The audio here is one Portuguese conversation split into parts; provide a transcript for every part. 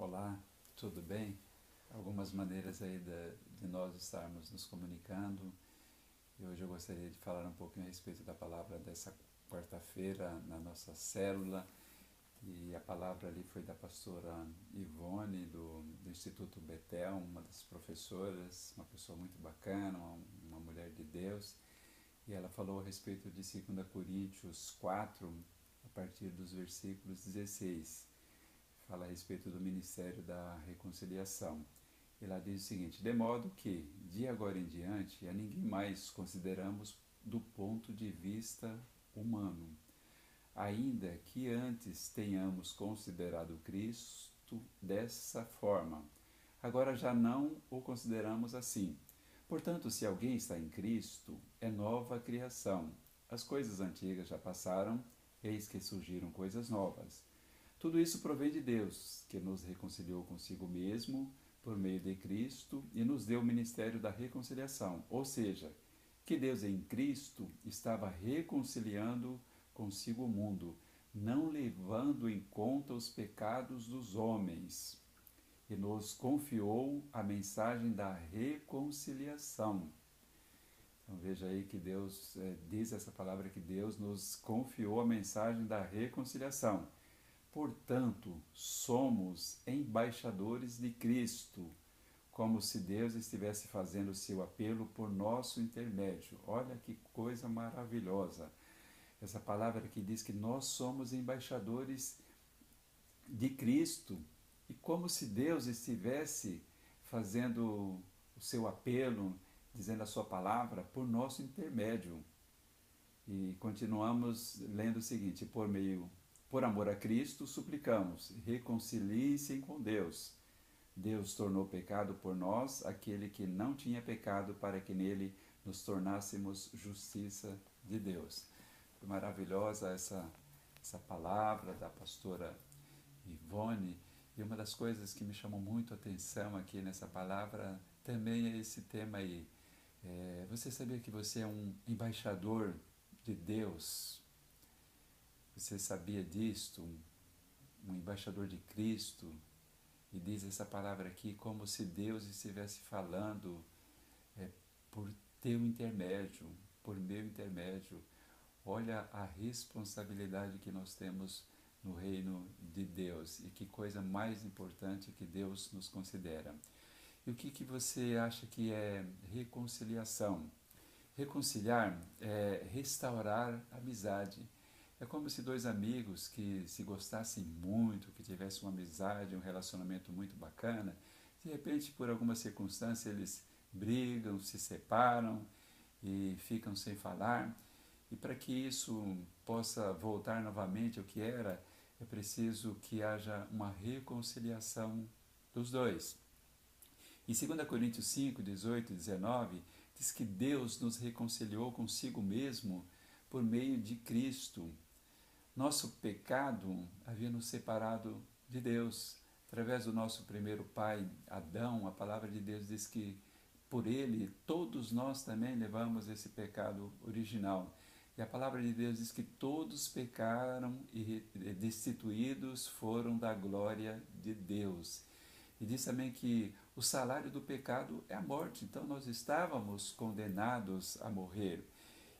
Olá, tudo bem? Algumas maneiras aí de nós estarmos nos comunicando. E hoje eu gostaria de falar um pouquinho a respeito da palavra dessa quarta-feira na nossa célula. E a palavra ali foi da pastora Ivone, do Instituto Betel, uma das professoras, uma pessoa muito bacana, uma mulher de Deus. E ela falou a respeito de 2 Coríntios 4, a partir dos versículos 16. Fala a respeito do ministério da reconciliação. E lá diz o seguinte: de modo que, de agora em diante, a ninguém mais consideramos do ponto de vista humano, ainda que antes tenhamos considerado Cristo dessa forma. Agora já não o consideramos assim. Portanto, se alguém está em Cristo, é nova criação. As coisas antigas já passaram, eis que surgiram coisas novas. Tudo isso provém de Deus, que nos reconciliou consigo mesmo por meio de Cristo e nos deu o ministério da reconciliação, ou seja, que Deus em Cristo estava reconciliando consigo o mundo, não levando em conta os pecados dos homens, e nos confiou a mensagem da reconciliação. Então veja aí que Deus, diz essa palavra que Deus nos confiou a mensagem da reconciliação. Portanto, somos embaixadores de Cristo, como se Deus estivesse fazendo o seu apelo por nosso intermédio. Olha que coisa maravilhosa. Essa palavra que diz que nós somos embaixadores de Cristo, e como se Deus estivesse fazendo o seu apelo, dizendo a sua palavra por nosso intermédio. E continuamos lendo o seguinte: por amor a Cristo, suplicamos, reconciliem-se com Deus. Deus tornou pecado por nós aquele que não tinha pecado, para que nele nos tornássemos justiça de Deus. Foi maravilhosa essa palavra da pastora Ivone, e uma das coisas que me chamou muito a atenção aqui nessa palavra também é esse tema aí. Você sabia que você é um embaixador de Deus? Você sabia disto? Um embaixador de Cristo? E diz essa palavra aqui como se Deus estivesse falando por teu intermédio, por meu intermédio. Olha a responsabilidade que nós temos no reino de Deus, e que coisa mais importante que Deus nos considera. E o que você acha que é reconciliação? Reconciliar é restaurar a amizade. É como se dois amigos que se gostassem muito, que tivessem uma amizade, um relacionamento muito bacana, de repente, por alguma circunstância, eles brigam, se separam e ficam sem falar. E para que isso possa voltar novamente ao que era, é preciso que haja uma reconciliação dos dois. Em 2 Coríntios 5, 18 e 19, diz que Deus nos reconciliou consigo mesmo por meio de Cristo. Nosso pecado havia nos separado de Deus. Através do nosso primeiro pai, Adão, a palavra de Deus diz que por ele todos nós também levamos esse pecado original. E a palavra de Deus diz que todos pecaram e destituídos foram da glória de Deus. E diz também que o salário do pecado é a morte, então nós estávamos condenados a morrer.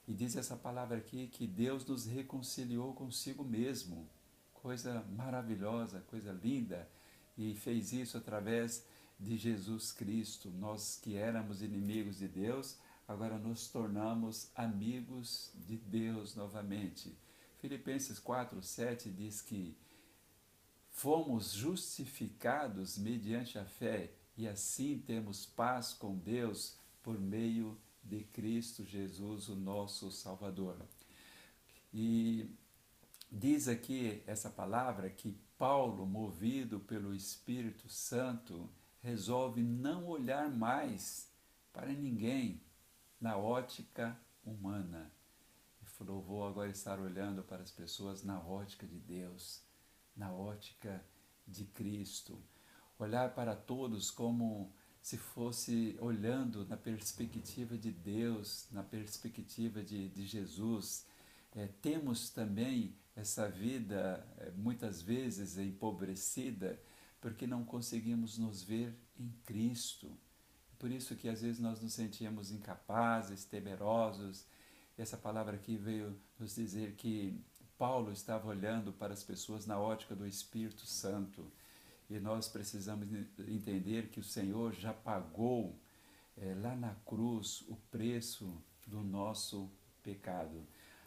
E diz essa palavra aqui que Deus nos reconciliou consigo mesmo. Coisa maravilhosa, coisa linda. E fez isso através de Jesus Cristo. Nós que éramos inimigos de Deus, agora nos tornamos amigos de Deus novamente. Filipenses 4:7 diz que fomos justificados mediante a fé, e assim temos paz com Deus por meio de Cristo Jesus, o nosso Salvador. E diz aqui essa palavra que Paulo, movido pelo Espírito Santo, resolve não olhar mais para ninguém na ótica humana. Ele falou: vou agora estar olhando para as pessoas na ótica de Deus, na ótica de Cristo. Olhar para todos como se fosse olhando na perspectiva de Deus, na perspectiva de Jesus. Temos também essa vida muitas vezes empobrecida, porque não conseguimos nos ver em Cristo. Por isso que às vezes nós nos sentíamos incapazes, temerosos. Essa palavra aqui veio nos dizer que Paulo estava olhando para as pessoas na ótica do Espírito Santo. E nós precisamos entender que o Senhor já pagou lá na cruz o preço do nosso pecado.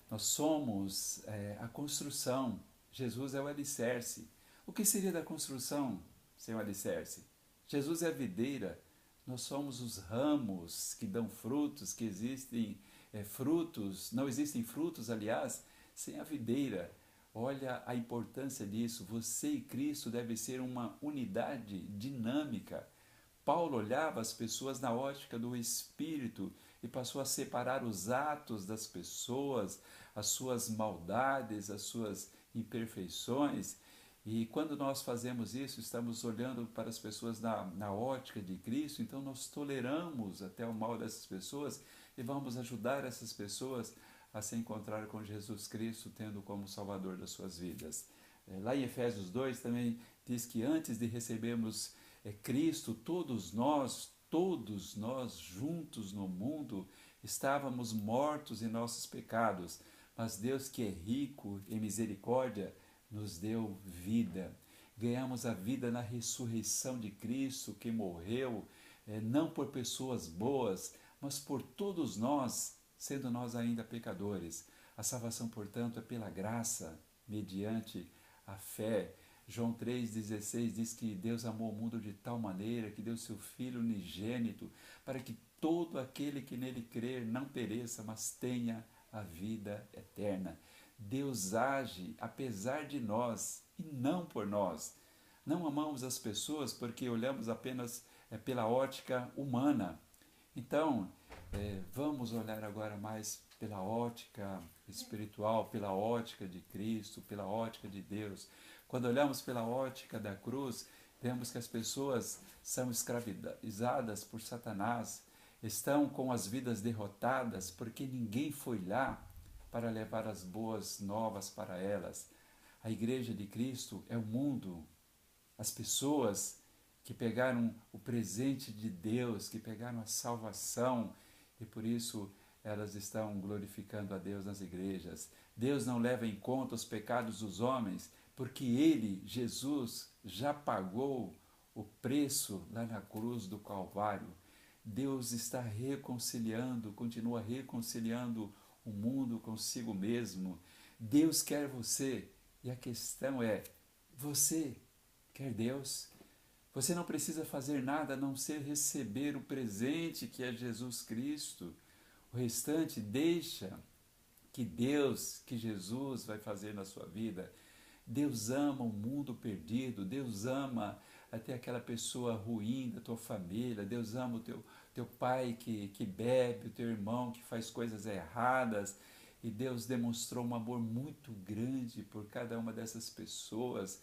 Nós somos a construção. Jesus é o alicerce. O que seria da construção sem o alicerce? Jesus é a videira. Nós somos os ramos que dão frutos, que existem frutos, não existem frutos, aliás, sem a videira. Olha a importância disso. Você e Cristo devem ser uma unidade dinâmica. Paulo olhava as pessoas na ótica do Espírito e passou a separar os atos das pessoas, as suas maldades, as suas imperfeições. E quando nós fazemos isso, estamos olhando para as pessoas na ótica de Cristo, então nós toleramos até o mal dessas pessoas e vamos ajudar essas pessoas a se encontrar com Jesus Cristo, tendo como Salvador das suas vidas. Lá em Efésios 2 também diz que antes de recebermos Cristo, todos nós juntos no mundo, estávamos mortos em nossos pecados, mas Deus, que é rico em misericórdia, nos deu vida. Ganhamos a vida na ressurreição de Cristo, que morreu, não por pessoas boas, mas por todos nós, sendo nós ainda pecadores. A salvação, portanto, é pela graça, mediante a fé. João 3,16 diz que Deus amou o mundo de tal maneira que deu seu Filho unigênito para que todo aquele que nele crer não pereça, mas tenha a vida eterna. Deus age apesar de nós e não por nós. Não amamos as pessoas porque olhamos apenas pela ótica humana. Então, vamos olhar agora mais pela ótica espiritual, pela ótica de Cristo, pela ótica de Deus. Quando olhamos pela ótica da cruz, vemos que as pessoas são escravizadas por Satanás, estão com as vidas derrotadas porque ninguém foi lá para levar as boas novas para elas. A Igreja de Cristo é o mundo, as pessoas que pegaram o presente de Deus, que pegaram a salvação e por isso elas estão glorificando a Deus nas igrejas. Deus não leva em conta os pecados dos homens, porque Ele, Jesus, já pagou o preço lá na cruz do Calvário. Deus está reconciliando, continua reconciliando o mundo consigo mesmo. Deus quer você e a questão é, você quer Deus? Você não precisa fazer nada a não ser receber o presente que é Jesus Cristo. O restante deixa que Deus, que Jesus vai fazer na sua vida. Deus ama o mundo perdido, Deus ama até aquela pessoa ruim da tua família, Deus ama o teu pai que bebe, o teu irmão que faz coisas erradas, e Deus demonstrou um amor muito grande por cada uma dessas pessoas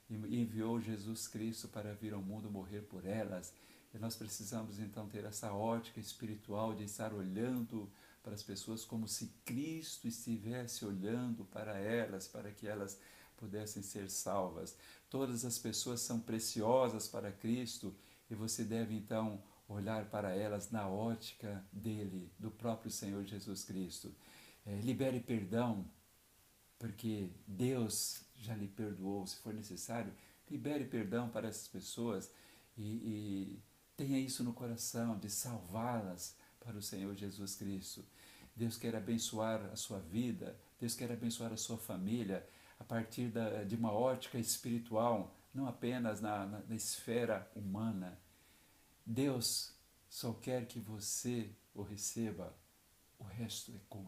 e enviou Jesus Cristo para vir ao mundo morrer por elas. E nós precisamos então ter essa ótica espiritual de estar olhando para as pessoas como se Cristo estivesse olhando para elas, para que elas pudessem ser salvas. Todas as pessoas são preciosas para Cristo e você deve então olhar para elas na ótica dele, do próprio Senhor Jesus Cristo. Libere perdão, porque Deus já lhe perdoou. Se for necessário, libere perdão para essas pessoas e tenha isso no coração, de salvá-las para o Senhor Jesus Cristo. Deus quer abençoar a sua vida, Deus quer abençoar a sua família a partir de uma ótica espiritual, não apenas na esfera humana. Deus só quer que você o receba, o resto é com Ele.